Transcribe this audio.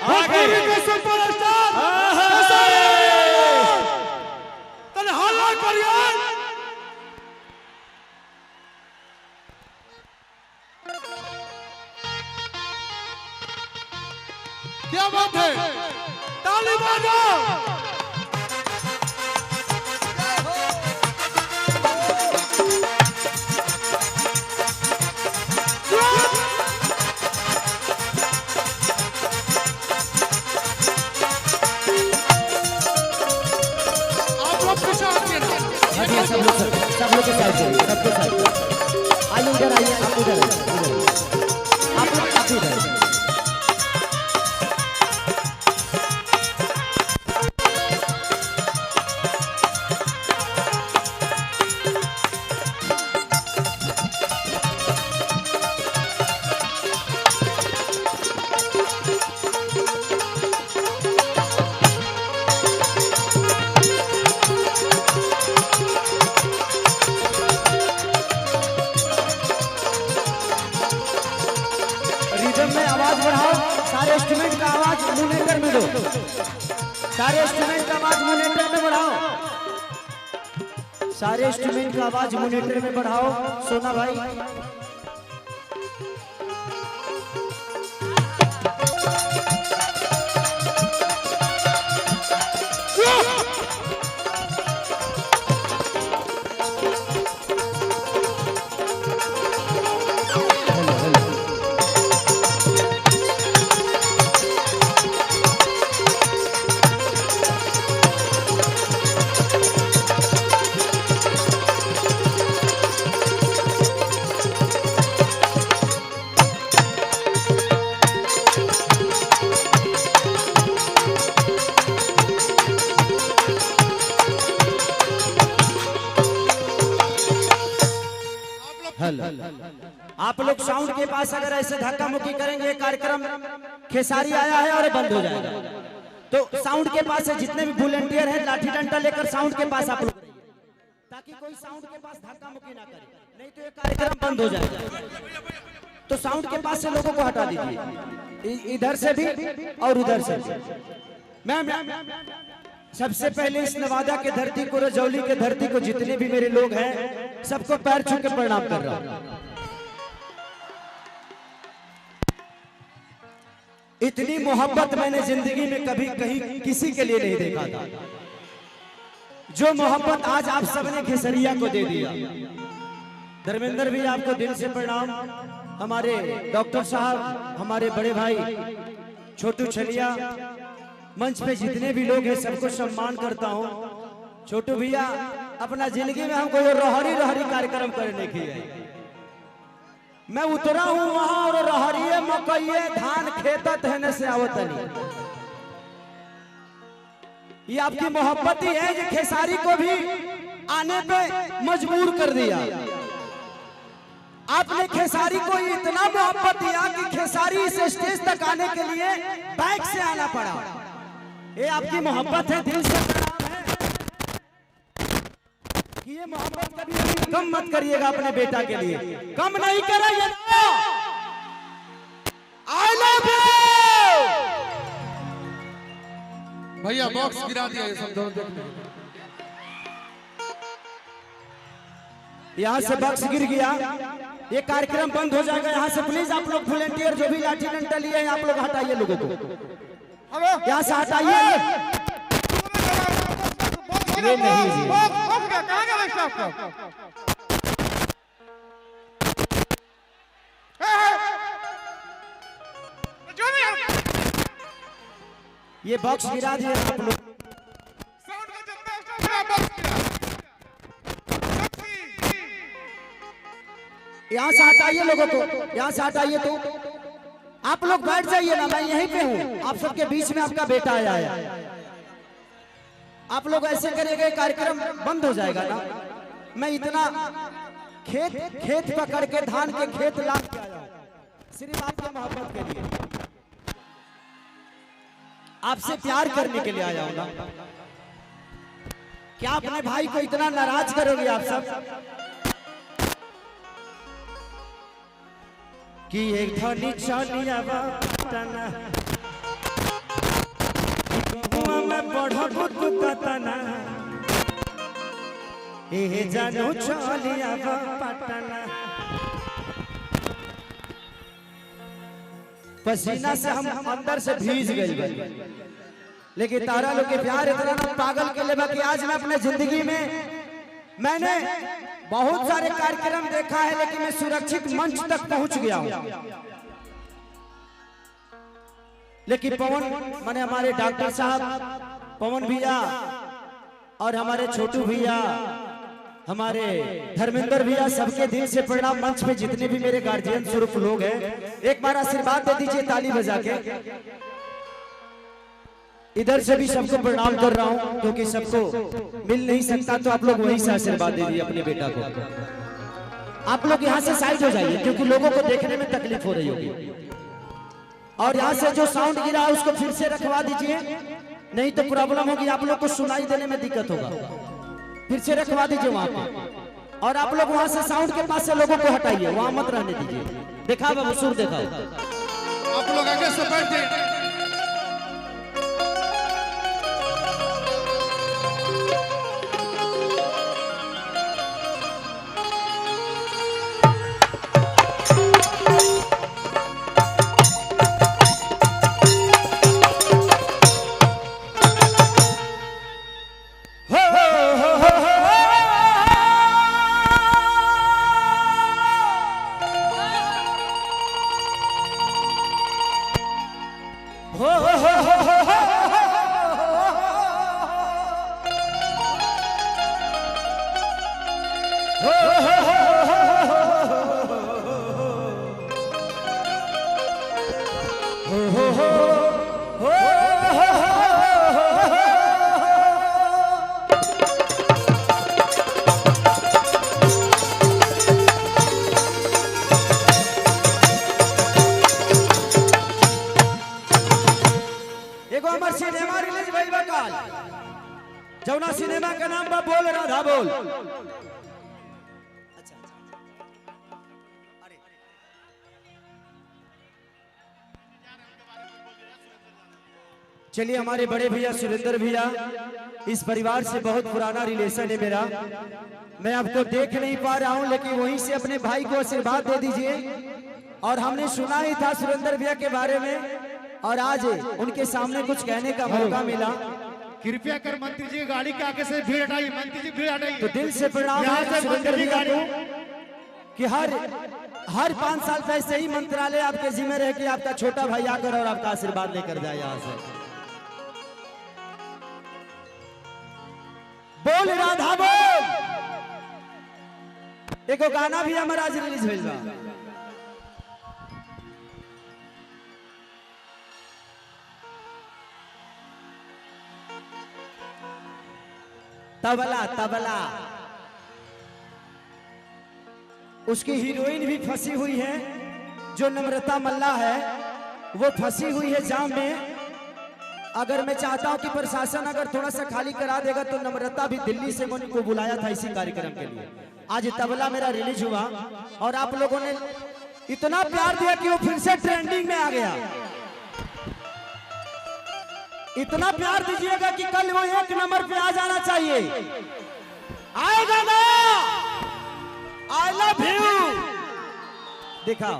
भोजपुरी के सुपरस्टार खेसारी तने हल्ला करिए। क्या बात है, ताली बजाओ। सब लोग के साथ सबके साथ आइए, इधर आइए, आप उधर आप इधर। में आवाज बढ़ाओ, सारे इंस्ट्रूमेंट का आवाज मॉनिटर में दो, सारे इंस्ट्रूमेंट का आवाज मॉनिटर में बढ़ाओ, सारे इंस्ट्रूमेंट का आवाज मॉनिटर में बढ़ाओ। सोना भाई आप लोग साउंड के पास अगर ऐसे धक्का मुक्की करेंगे, कार्यक्रम खेसारी आया है और बंद हो जाएगा। तो साउंड के पास से जितने भी वॉलंटियर हैं लाठी डंडा लेकर साउंड के पास आप लोग रहिए, ताकि कोई साउंड के पास धक्का मुक्की ना करे, नहीं तो ये कार्यक्रम बंद हो जाएगा। तो साउंड के पास से लोगों को हटा दीजिए, इधर से भी और उधर से भी। मैम सबसे पहले इस नवादा के धरती को, रजौली के धरती को, जितने भी मेरे लोग हैं सबको पैर छू के प्रणाम कर रहा हूं। इतनी मोहब्बत मैंने जिंदगी में कभी कहीं किसी के लिए नहीं देखा था, जो मोहब्बत आज आप सबने खेसरिया को दे दिया। धर्मेंद्र भी आपको दिल से प्रणाम, हमारे डॉक्टर साहब, हमारे बड़े भाई छोटू छलिया, मंच पे जितने भी लोग हैं सबको सम्मान करता हूं। छोटू भैया अपना जिंदगी में हमको ये रहरी रहरी कार्यक्रम करने की है, मैं उतरा हूं वहां और रहरिये मकइये धान खेतत है से आवत नहीं। ये आपकी मोहब्बत ही है जो खेसारी को भी आने पे मजबूर कर दिया। आपने खेसारी को इतना मोहब्बत दिया कि खेसारी इस स्टेज तक आने के लिए बाइक से आना पड़ा। ये आपकी मोहब्बत है, दिल से प्रणाम है कि ये मोहब्बत कभी कम मत करिएगा अपने बेटा के लिए, कम नहीं करेंगे। आई लव यू भैया, बॉक्स गिरा दिया ये सब दोनों देखने। यहाँ से बॉक्स गिर गया, ये कार्यक्रम बंद हो जाएगा। यहाँ से प्लीज आप लोग वॉलंटियर जो भी लाठी डंडा लिए हैं आप लोग हटाइए, लोगों को यहाँ से हटाइए। ये नहीं जी, ये बॉक्स गिरा दिए आप लोग। यहाँ से हटाइए लोगों को, यहाँ से हटाइए। तो आप लोग बैठ जाइए ना, मैं यहीं पे हूँ, आप सबके बीच में आपका बेटा आया है। आप लोग ऐसे करेंगे कार्यक्रम बंद हो जाएगा ना। मैं इतना खेत पकड़ के धान के खेत ला के आया सिर्फ आपके मोहब्बत के लिए, आपसे प्यार करने के लिए आया हूँ ना। क्या अपने भाई को इतना नाराज करोगे आप सब कि एक धनी चलिया पतना ए जानू चलिया पटना। पसीना से हम अंदर से भीज गए, लेकिन तारा लोग के प्यार इतना ना पागल के लेबा कि आज मैं अपने जिंदगी में मैंने बहुत सारे कार्यक्रम देखा है, लेकिन मैं सुरक्षित मंच तक पहुंच गया हूं। लेकिन पवन माने हमारे डॉक्टर साहब पवन भैया और हमारे छोटू भैया, हमारे धर्मेंद्र भैया, सबके दिल से प्रणाम। मंच पे जितने भी मेरे गार्जियन स्वरूप लोग हैं, एक बार आशीर्वाद दे दीजिए ताली बजा के। इधर से भी सबको प्रणाम कर रहा हूं, क्योंकि सबको मिल नहीं सकता, तो आप लोग वहीं से आशीर्वाद दे दीजिए अपने बेटा को। आप लोग यहाँ से साइड हो जाइए, क्योंकि लोगों को देखने में तकलीफ हो रही होगी। और यहाँ से जो साउंड गिरा है उसको फिर से रखवा दीजिए, नहीं तो प्रॉब्लम होगी, आप लोग को सुनाई देने में दिक्कत होगा। फिर से रखवा दीजिए वहां पे। और आप लोग वहां से साउंड के पास से लोगों को हटाइए, वहां मत रहने दीजिए। देखा बाबू, सुर देखा। आप लोग आगे से बैठ जाइए। सिनेमा रिलीज भइल बा काल, जौना सिनेमा का नाम बा बोल राधा बोल। चलिए, हमारे बड़े भैया सुरेंद्र भैया, इस परिवार से बहुत पुराना रिलेशन है मेरा। मैं आपको देख नहीं पा रहा हूं, लेकिन वहीं से अपने भाई को आशीर्वाद दे दीजिए। और हमने सुना ही था सुरेंद्र भैया के बारे में, और आज उनके सामने कुछ कहने का मौका मिला। कृपया कर मंत्री जी गाड़ी के आगे से भीड़ हटाइए, मंत्री जी भीड़ हटाइए। तो दिल से प्रणाम है सुरेंद्र भैया को कि हर 5 साल पे ऐसे ही मंत्रालय आपके जिम्मे रहे कि आपका छोटा भाई आकर और आपका आशीर्वाद लेकर जाए यहाँ से। बोल राधा बोल। एक गाना भी हमारा आज रिलीज भेज रहा। तबला तबला, उसकी हीरोइन भी फंसी हुई है, जो नम्रता मल्ला है, वो फंसी हुई है जाम में। अगर मैं चाहता हूं कि प्रशासन अगर थोड़ा सा खाली करा देगा, तो नम्रता भी दिल्ली से उनको बुलाया था इसी कार्यक्रम के लिए। आज तबला मेरा रिलीज हुआ और आप लोगों ने इतना प्यार दिया कि वो फिर से ट्रेंडिंग में आ गया। इतना प्यार दीजिएगा कि कल वो 1 नंबर पे आ जाना चाहिए। आएगा ना? आई लव यू दिखाओ।